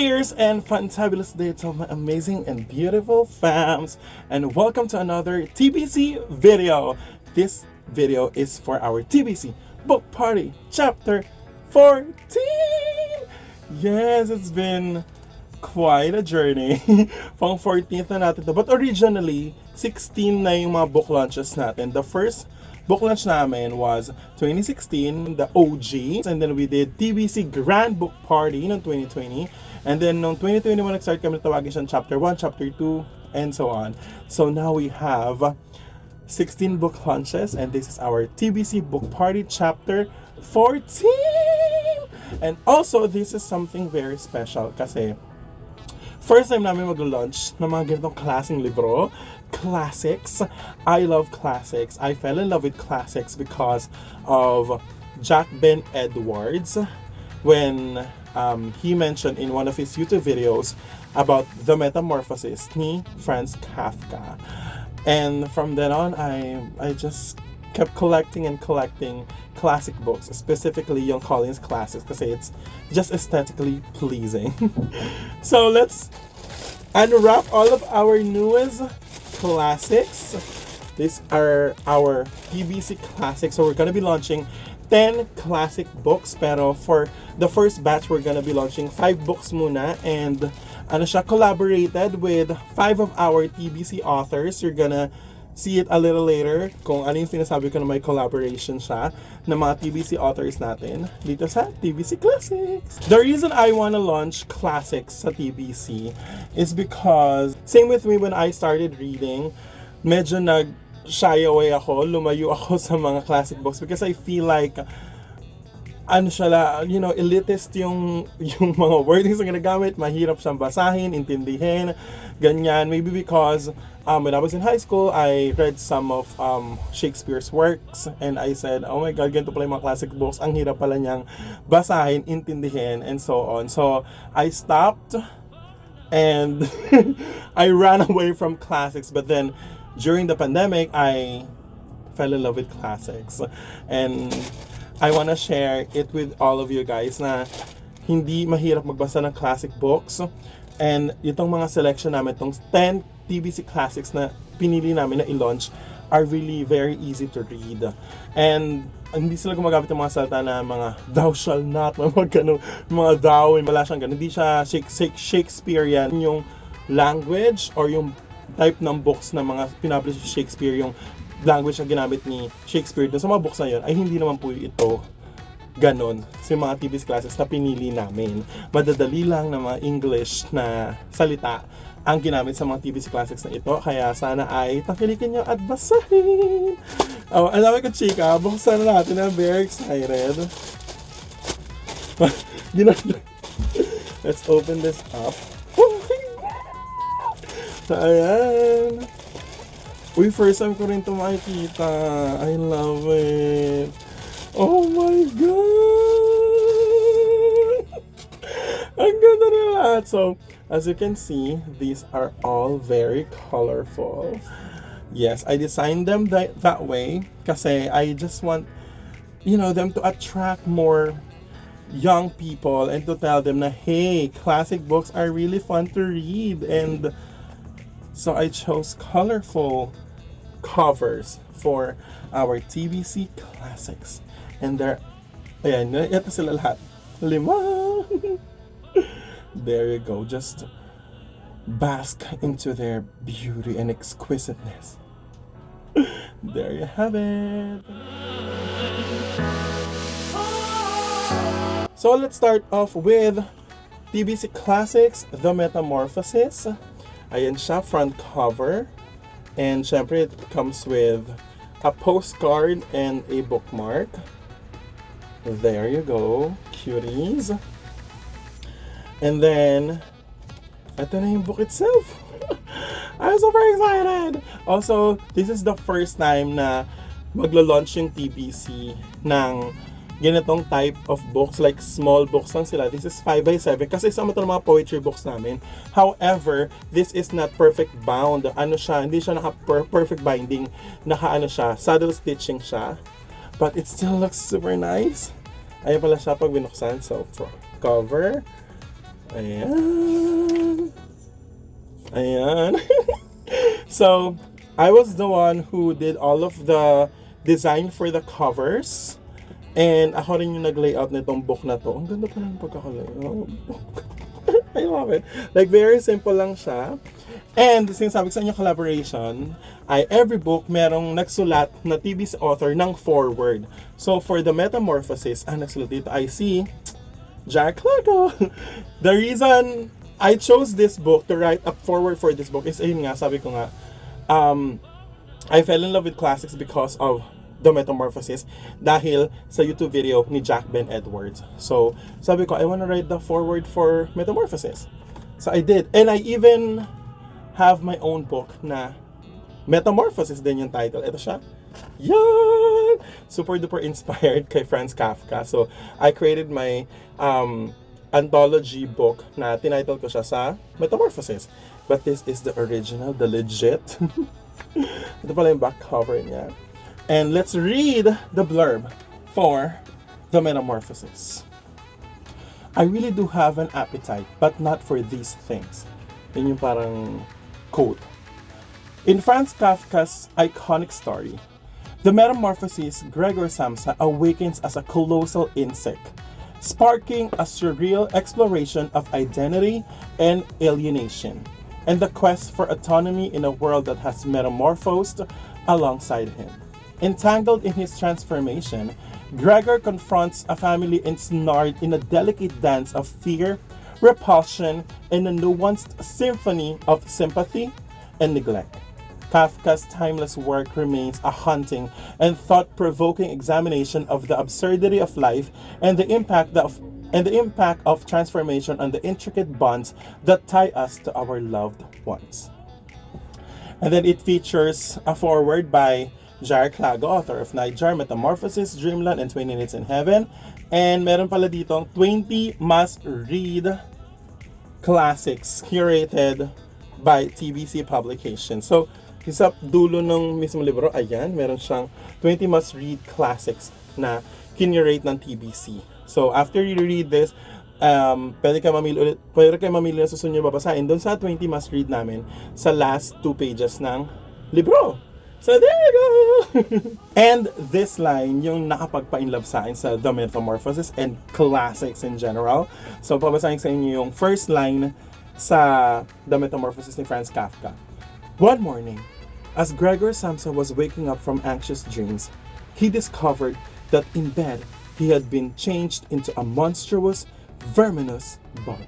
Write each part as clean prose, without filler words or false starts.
Fierce and fantabulous day to my amazing and beautiful fams, and welcome to another TBC video. This video is for our TBC Book Party Chapter 14. Yes, it's been quite a journey. Pang 14th na natin to. But originally, 16 na yung mga book launches natin. The first book launch namin was 2016, the OG. And then we did TBC Grand Book Party noong 2020. And then noong 2021, nag-start kami tawagin siyang Chapter 1, Chapter 2, and so on. So now we have 16 book launches, and this is our TBC Book Party Chapter 14! And also, this is something very special kasi first time namin mag-launch ng mga ganitong klaseng libro. Classics. I love classics. I fell in love with classics because of 𝗧𝗵𝗲 when he mentioned in one of his YouTube videos about the metamorphosis ni Franz Kafka. And from then on, I just kept collecting and collecting classic books, specifically yung Collins classics kasi it's just aesthetically pleasing. So let's unwrap all of our newest classics. These are our TBC Classics. So we're gonna be launching 10 classic books, pero for the first batch, we're gonna be launching 5 books muna, and ano siya, collaborated with 5 of our TBC authors. You're gonna see it a little later kung ano yung sinasabi ko na may collaboration siya ng mga TBC authors natin dito sa TBC Classics. The reason I wanna launch classics sa TBC is because, same with me when I started reading, medyo shy away ako, lumayo ako sa mga classic books because I feel like ano siya la, you know, elitist yung mga wordings na ginagamit, mahirap siyang basahin, intindihin, ganyan. Maybe because when I was in high school, I read some of Shakespeare's works, and I said, oh my God, ganito pala yung mga classic books, ang hirap pala niyang basahin, intindihin, and so on. So I stopped and I ran away from classics, but then during the pandemic, I fell in love with classics, and I wanna share it with all of you guys na hindi mahirap magbasa ng classic books. And itong mga selection namin, itong 10 TBC Classics na pinili namin na i-launch are really very easy to read. And hindi sila gumagamit ng mga salita na mga thou shall not, mga ganun, mga thou, wala siyang ganun. Hindi siya Shakespearean yung language or yung type ng books na mga pinapublish ni Shakespeare, yung language na ginamit ni Shakespeare dun sa mga books na yun, ay hindi naman po ito ganon sa mga TBC Classics na pinili namin. Madadali lang na mga English na salita ang ginamit sa mga TBC Classics na ito, kaya sana ay tangkilikin nyo at basahin. Oh, ang dami ko chika, buksan na natin. I'm very excited. Let's open this up. So, ayan. Uy, first time ko rin ito makikita. I love it. Oh my God! Ang ganda nila lahat. So, as you can see, these are all very colorful. Yes, I designed them that way kasi I just want, you know, them to attract more young people and to tell them na, hey, classic books are really fun to read. And so I chose colorful covers for our TBC Classics. And they're, ayan, ito sila lahat. 5. There you go. Just bask into their beauty and exquisiteness. There you have it. So let's start off with TBC Classics, The Metamorphosis. Ayan siya, front cover. And syempre, it comes with a postcard and a bookmark. There you go, cuties. And then, ito na yung book itself. I'm super excited! Also, this is the first time na maglo-launch yung TBC ng ganitong type of books, like small books lang sila. This is 5x7 kasi sama ito ng mga poetry books namin. However, this is not perfect bound. Ano siya, hindi siya naka-perfect binding. Naka-ano siya, saddle stitching siya. But it still looks super nice. Ayan pala siya pag binuksan. So, cover. Ayan. Ayan. So, I was the one who did all of the design for the covers. And ako rin yung nag-layout nitong book na to. Ang ganda pa ng pagkaka-layout. I love it. Like, very simple lang siya. And sinasabi ko sa inyo collaboration, every book merong nagsulat na TBC author ng forward. So, for the Metamorphosis, nagsulat dito, I see Jahric Lago. The reason I chose this book to write a forward for this book is, ayun nga, sabi ko nga, I fell in love with classics because of the Metamorphosis dahil sa YouTube video ni Jack Ben Edwards. So, sabi ko, I wanna write the forward for Metamorphosis. So, I did. And I even have my own book na Metamorphosis din yung title. Ito siya. Yan! Super duper inspired kay Franz Kafka. So, I created my anthology book na tinitle ko siya sa Metamorphosis. But this is the original, the legit. Ito pala yung back cover niya. And let's read the blurb for the Metamorphosis. I really do have an appetite, but not for these things. Yun yung parang quote. In Franz Kafka's iconic story, the Metamorphosis, 𝗪𝗪𝗪𝗪 awakens as a colossal insect, sparking a surreal exploration of identity and alienation, and the quest for autonomy in a world that has metamorphosed alongside him. Entangled in his transformation, Gregor confronts a family ensnared in a delicate dance of fear, repulsion, and a nuanced symphony of sympathy and neglect. Kafka's timeless work remains a haunting and thought-provoking examination of the absurdity of life and the impact of transformation on the intricate bonds that tie us to our loved ones. And then it features a foreword by Jahric Lago, author of Nightjar, Metamorphosis, Dreamland, and 20 Nights in Heaven. And meron pala ditong 20 must-read classics curated by TBC Publications. So, sa dulo ng mismo libro, ayan, meron siyang 20 must-read classics na kinurate ng TBC. So, after you read this, pwede kayo mamili na susunod yung babasahin doon sa 20 must-read namin sa last 2 pages ng libro. So there you go! And this line, yung nakapagpa-inlove sa akin sa The Metamorphosis and classics in general. So pabasahin sa inyo yung first line sa The Metamorphosis ni Franz Kafka. One morning, as 𝗪𝗪𝗪𝗪 was waking up from anxious dreams, he discovered that in bed, he had been changed into a monstrous, verminous bug.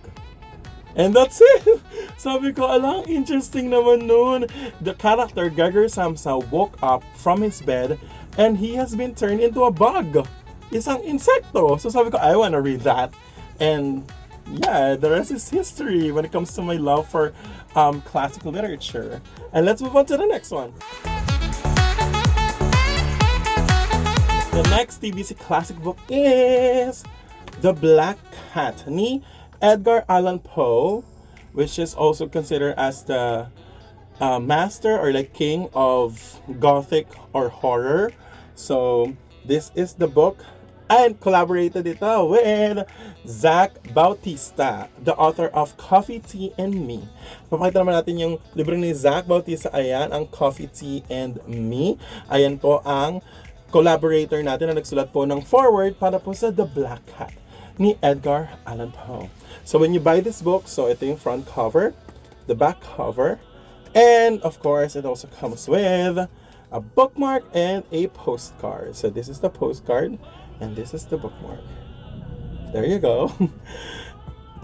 And that's it! Sabi ko, alang interesting naman nun. The character, 𝗪𝗪𝗪𝗪 woke up from his bed and he has been turned into a bug. Isang insekto. So sabi ko, I wanna read that. And yeah, the rest is history when it comes to my love for classical literature. And let's move on to the next one. The next TBC classic book is The Black Cat ni Edgar Allan Poe, which is also considered as the master or like king of gothic or horror. So this is the book, and collaborated ito with Zach Bautista, the author of Coffee, Tea, and Me. Papakita naman natin yung libro ni Zach Bautista. Ayan, ang Coffee, Tea, and Me. Ayan po ang collaborator natin na nagsulat po ng forward para po sa The Black Cat ni Edgar Allan Poe. So when you buy this book, so ito yung front cover, the back cover, and of course it also comes with a bookmark and a postcard. So this is the postcard and this is the bookmark. There you go.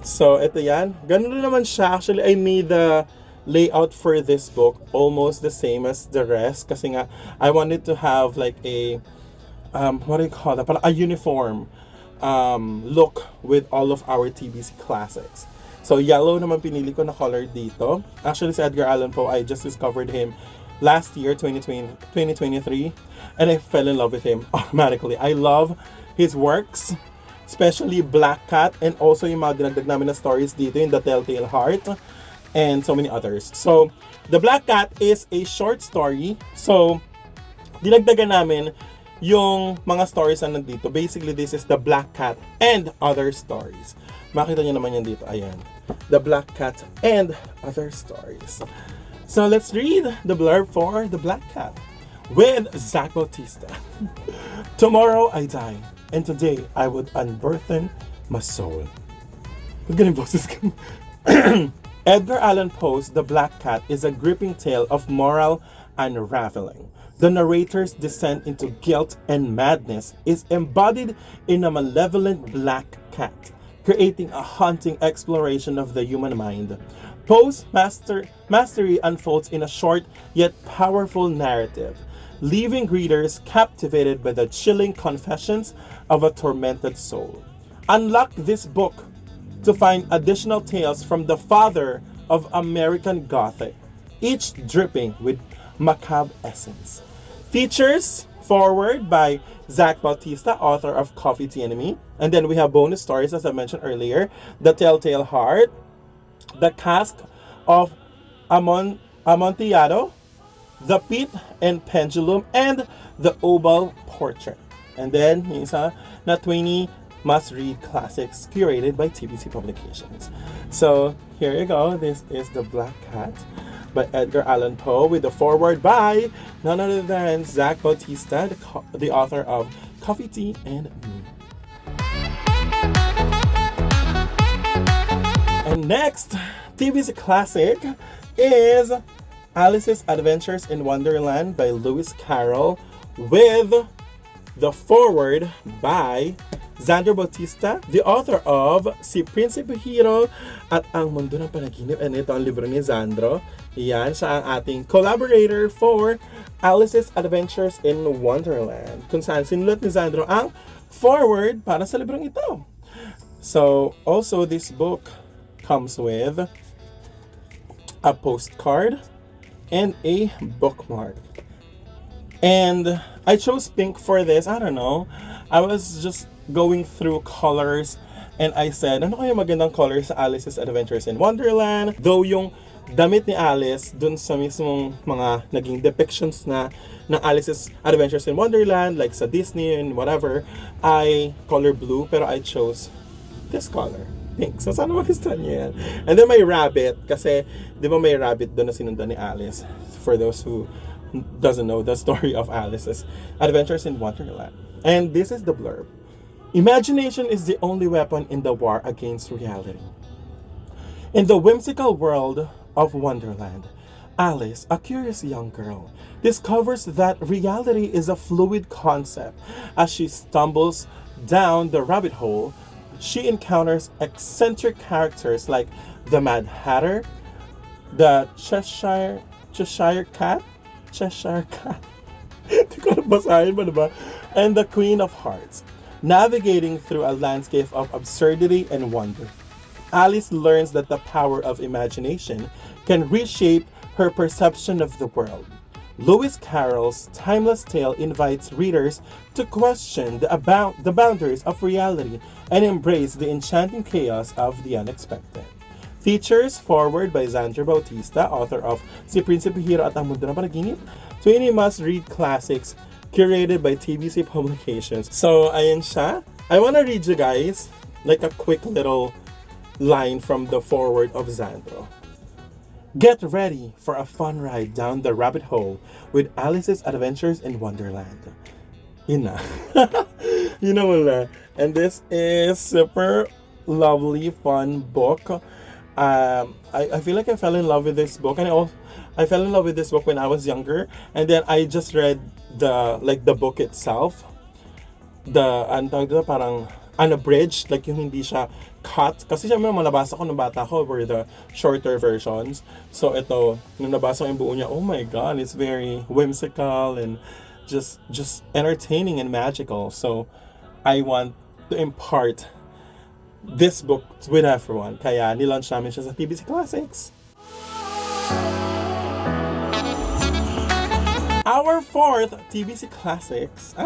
So ito yan. Ganun naman siya. Actually, I made the layout for this book almost the same as the rest kasi nga I wanted to have like a what do you call that? Parang a uniform look with all of our TBC classics. So yellow naman pinili ko na color dito. Actually si Edgar Allan Poe, I just discovered him last year, 2023, and I fell in love with him automatically. I love his works, especially Black Cat, and also yung mga dinagdag namin na stories dito, yung The Telltale Heart, and so many others. So, The Black Cat is a short story. So, dinagdagan namin yung mga stories na nandito. Basically, this is The Black Cat and Other Stories. Makita niyo naman yan dito. Ayan. The Black Cat and Other Stories. So, let's read the blurb for The Black Cat with 𝗧𝗵𝗲. Tomorrow I die, and today I would unburthen my soul. Galing boses ko. Edgar Allan Poe's The Black Cat is a gripping tale of moral unraveling. The narrator's descent into guilt and madness is embodied in a malevolent black cat, creating a haunting exploration of the human mind. Poe's mastery unfolds in a short yet powerful narrative, leaving readers captivated by the chilling confessions of a tormented soul. Unlock this book to find additional tales from the father of American Gothic, each dripping with macabre essence. Features foreword by 𝗧𝗵𝗲, author of Coffee Tea Enemy. And then we have bonus stories, as I mentioned earlier, The Telltale Heart, The Cask of Amontillado, The Pit and Pendulum, and The Oval Portrait. And then, yung isa na 20 must-read classics curated by TBC Publications. So, here you go. This is The Black Cat by Edgar Allan Poe with the foreword by none other than 𝗧𝗵𝗲, the author of Coffee, Tea, and Me. And next, TBC Classic is Alice's Adventures in Wonderland by Lewis Carroll with the foreword by 𝗪𝗪𝗪𝗪, the author of Si Prinsipe Hero at Ang Mundo ng Panaginip. And ito ang libro ni Xandro. Yan, siya ang ating collaborator for Alice's Adventures in Wonderland, kung saan sinulat ni Xandro ang foreword para sa librong ito. So, also this book comes with a postcard and a bookmark. And I chose pink for this. I don't know. I was just going through colors and I said, ano kaya magandang colors sa Alice's Adventures in Wonderland? Though yung damit ni Alice dun sa mismong mga naging depictions na ng Alice's Adventures in Wonderland, like sa Disney and whatever, I color blue, pero I chose this color, pink. So sana magustuhan niyo yan. And then may rabbit, kasi di ba may rabbit doon na sinundan ni Alice, for those who doesn't know the story of Alice's Adventures in Wonderland. And this is the blurb. Imagination is the only weapon in the war against reality. In the whimsical world of Wonderland, Alice, a curious young girl, discovers that reality is a fluid concept. As she stumbles down the rabbit hole, she encounters eccentric characters like the Mad Hatter, the Cheshire Cat, and the Queen of Hearts. Navigating through a landscape of absurdity and wonder, Alice learns that the power of imagination can reshape her perception of the world. Lewis Carroll's timeless tale invites readers to question the boundaries of reality and embrace the enchanting chaos of the unexpected. Features foreword by 𝗪𝗪𝗪𝗪, author of Si Prinsipe Hero at Ang Mundo ng Panaginip, 20 must-read classics curated by TBC Publications. So, ayan siya. I wanna read you guys like a quick little line from the foreword of Xandro. Get ready for a fun ride down the rabbit hole with Alice's Adventures in Wonderland. Yun na. Yun na wala. And this is super lovely, fun book. I feel like I fell in love with this book, and I fell in love with this book when I was younger, and then I just read the book itself, parang unabridged, like yung hindi siya cut, kasi siya mga nabasa ko nung bata ko were the shorter versions. So ito, nung nabasa ko yung buo niya, oh my god, it's very whimsical and just entertaining and magical. So I want to impart this book with everyone, kaya nilaunch namin siya sa TBC Classics. Our fourth TBC Classics,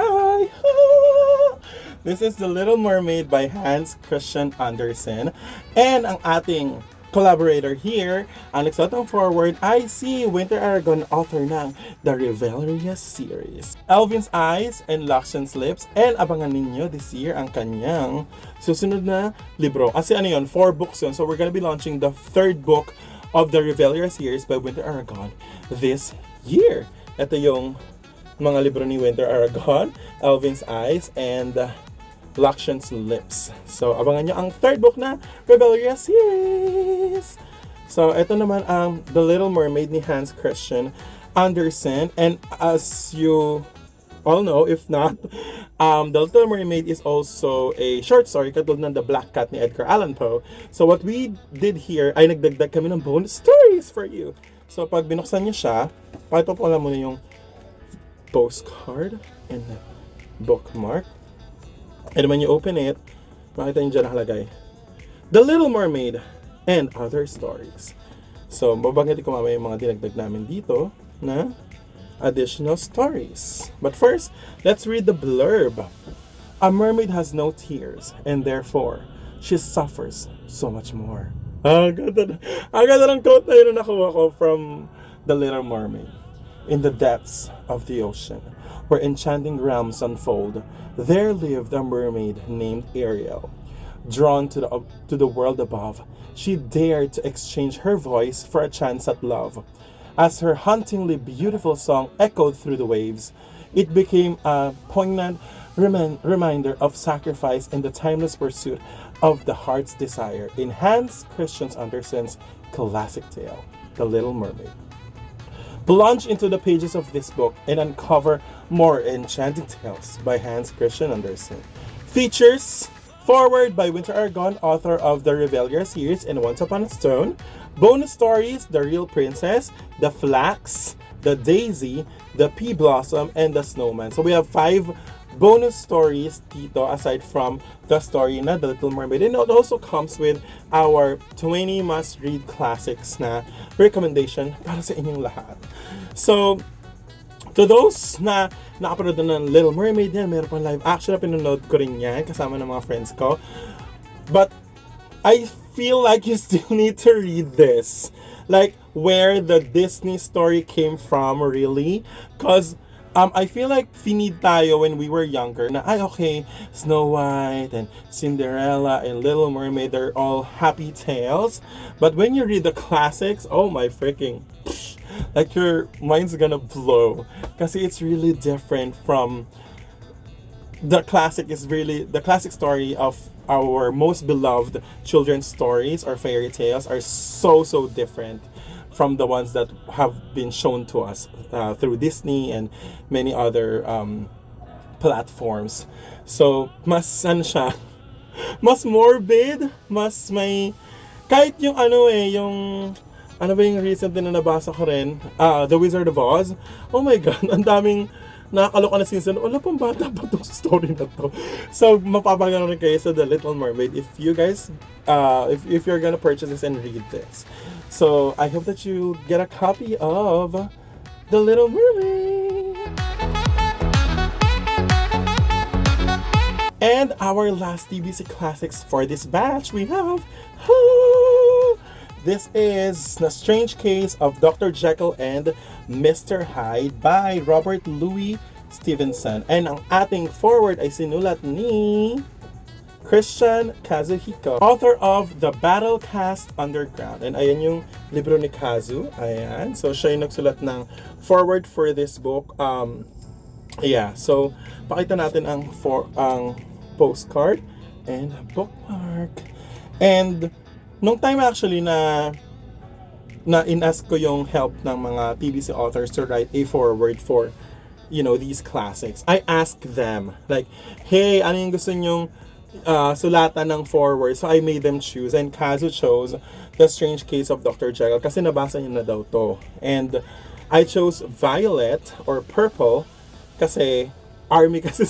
this is The Little Mermaid by Hans Christian Andersen. And ang ating collaborator here, ang nagsulat ng forward ay si Winter Aragon, author ng The Revelria series. Alvin's Eyes and Laction's Lips, and abangan ninyo this year ang kanyang susunod na libro. Kasi ano yun, 4 books yun. So we're gonna be launching the 3rd book of the Revelria series by Winter Aragon this year. Ito yung mga libro ni Winter Aragon, Alvin's Eyes and Laction's Lips. So abangan nyo ang 3rd book na Revelria series. So ito naman ang The Little Mermaid ni Hans Christian Andersen, and as you all know, if not, The Little Mermaid is also a short story katulad ng The Black Cat ni Edgar Allan Poe. So what we did here ay nagdagdag kami ng bonus stories for you. So pag binuksan niyo siya, pakita po alam mo na yung postcard and bookmark. And when you open it, makita niyo dyan nakalagay The Little Mermaid and Other Stories. So babanggitin ko mamaya yung mga dinagdag namin dito na additional stories. But first, let's read the blurb. A mermaid has no tears, and therefore, she suffers so much more. Ang ganda ng quote na yun na nakuha ko from The Little Mermaid. In the depths of the ocean, where enchanting realms unfold, there lived a mermaid named Ariel. Drawn to the world above, she dared to exchange her voice for a chance at love. As her hauntingly beautiful song echoed through the waves, it became a poignant reminder of sacrifice in the timeless pursuit of the heart's desire in Hans Christian Andersen's classic tale, The Little Mermaid. Plunge into the pages of this book and uncover more enchanting tales by Hans Christian Andersen. Features forward by Winter Aragon, author of the Revelria series and Once Upon a Stone. Bonus stories, The Real Princess, The Flax, The Daisy, The Pea Blossom, and The Snowman. So we have 5 bonus stories dito aside from the story na The Little Mermaid. And it also comes with our 20 must-read classics na recommendation para sa inyong lahat. So, to those na nakapanood na ng Little Mermaid yan, meron pang live action na pinanood ko rin yan kasama ng mga friends ko. But I feel like you still need to read this. Like, where the Disney story came from, really. Because I feel like finid tayo when we were younger na, ay, okay, Snow White and Cinderella and Little Mermaid, they're all happy tales. But when you read the classics, oh my freaking, like your mind's gonna blow. Kasi it's really different from the classic story of our most beloved children's stories or fairy tales are so different from the ones that have been shown to us through Disney and many other platforms. So, mas ano siya, mas morbid, mas may, kahit yung ano ba yung recent din na nabasa ko rin, The Wizard of Oz. Oh my God, ang daming nakakaloka na season. Wala pang bata pa itong story na to. So, mapapagano rin kayo sa The Little Mermaid if you guys, if you're gonna purchase this and read this. So, I hope that you get a copy of The Little Mermaid. And our last TBC Classics for this batch, we have... This is The Strange Case of Dr. Jekyll and Mr. Hyde by Robert Louis Stevenson. And ang ating forward ay sinulat ni Christian Kazuhiko, author of The Battle Cast Underground. And ayan yung libro ni Kazu. Ayan. So siya yung nagsulat ng forward for this book. Yeah. So pakita natin ang postcard and bookmark. And nung time actually na in-ask ko yung help ng mga TBC authors to write a forward for, you know, these classics, I asked them, like, hey, ano yung gusto nyong sulatan ng forward? So I made them choose, and Kazu chose The Strange Case of Dr. Jekyll kasi nabasa niya na daw to. And I chose violet or purple kasi army kasi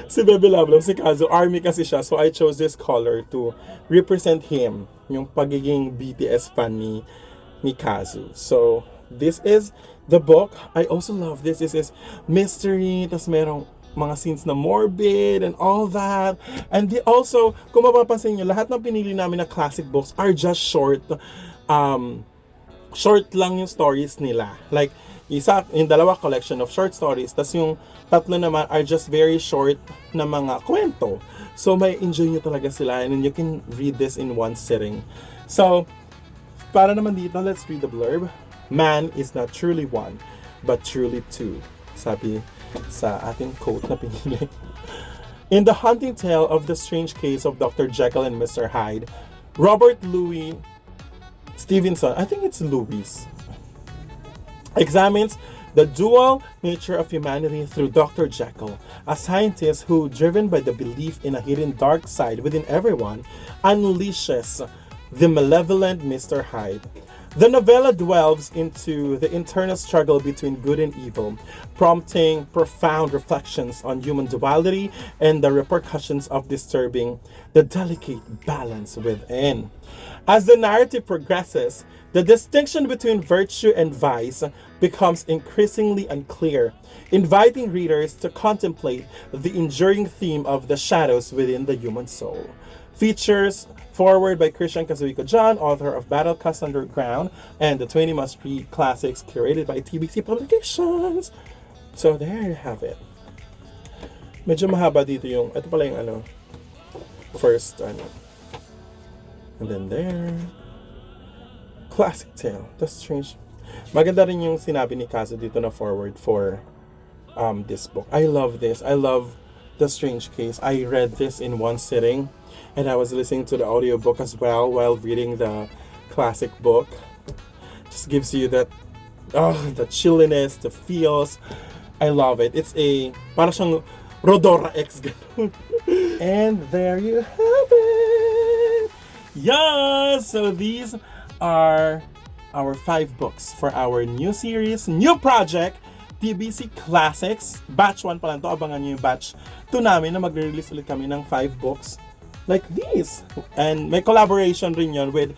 si Bebe Love, si Kazu, army kasi siya. So I chose this color to represent him, yung pagiging BTS fan ni Kazu. So this is the book. I also love this. This is mystery. Tas merong mga scenes na morbid and all that. And they also, kung mapapansin nyo, lahat ng pinili namin na classic books are just short. Short lang yung stories nila. Like, yung dalawa collection of short stories, tas yung tatlo naman are just very short na mga kwento. So, may enjoy nyo talaga sila, and then you can read this in one sitting. So, para naman dito, let's read the blurb. Man is not truly one, but truly two. Sabi sa ating quote na pinili. In the haunting tale of the strange case of Dr. Jekyll and Mr. Hyde, Robert Louis Stevenson, I think it's Louis, examines the dual nature of humanity through Dr. Jekyll, a scientist who, driven by the belief in a hidden dark side within everyone, unleashes the malevolent Mr. Hyde. The novella delves into the internal struggle between good and evil, prompting profound reflections on human duality and the repercussions of disturbing the delicate balance within. As the narrative progresses, the distinction between virtue and vice becomes increasingly unclear, inviting readers to contemplate the enduring theme of the shadows within the human soul. Features forward by 𝗪𝗖𝗍𝗃, author of 𝗏𝗏𝗏𝗏 Underground and the �XX Must Read Classics, curated by TBC Publications. So there you have it. Medyo mahaba dito yung, ito pala yung first, and then there. Classic tale. That's strange. Maganda rin yung sinabi ni Kazu dito na forward for this book. I love this. I love The Strange Case. I read this in one sitting, and I was listening to the audiobook as well while reading the classic book. Just gives you that, the chilliness, the feels. I love it. It's para siyang Rodora X ganun. And there you have it. Yeah, so these are our 5 books for our new series, new project, TBC Classics. Batch 1 pa lang to. Abangan nyo yung batch 2 namin na mag-release ulit kami ng 5 books like these. And may collaboration rin yun with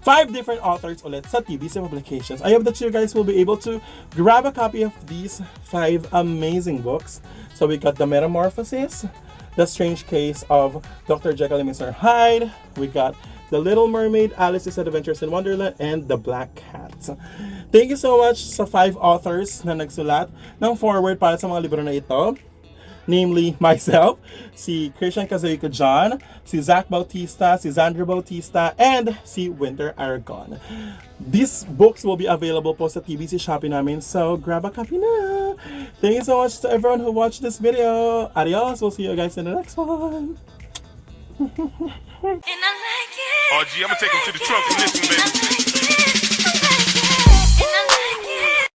5 different authors ulit sa TBC Publications. I hope that you guys will be able to grab a copy of these 5 amazing books. So we got The Metamorphosis, The Strange Case of Dr. Jekyll and Mr. Hyde. We got The Little Mermaid, Alice's Adventures in Wonderland, and The Black Cat. Thank you so much sa 5 authors na nagsulat ng forward para sa mga libro na ito. Namely, myself, si 𝗪𝗖𝗍𝗃, si Zach Bautista, si Xandra Bautista, and si Winter Aragon. These books will be available po sa TBC Shopee namin, so grab a copy na! Thank you so much to everyone who watched this video. Adios! We'll see you guys in the next one! And I like it. Oh, gee, I'm gonna take him to the trunk and listen, baby.